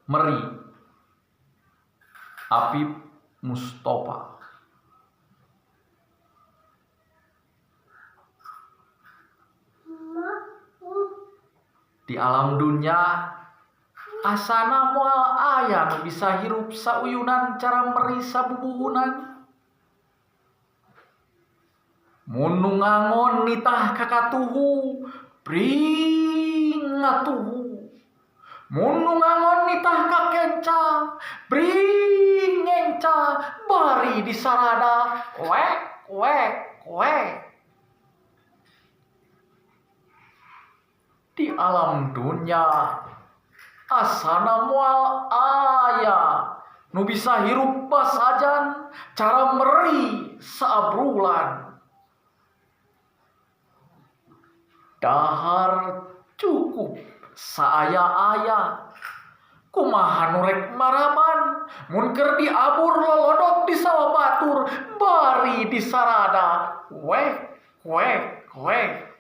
Meri Apip Mustofa. Di alam dunia asana moal aya nu bisa hirup sauyunan cara meri sabubuhunan. Mun nu ngangon nitah kakatuhu bring ngatuhu. Mun nu ngangon nitah kakenca bring ngenca bari disarada wek wek wek. Di alam dunia asana moal aya nu bisa hirup basajan cara meri saabrulan. Dahar cukup saaya-aya kumaha nu rek maraban mun keur diabur lolodok di sawah batur bari disarada wek wek wek.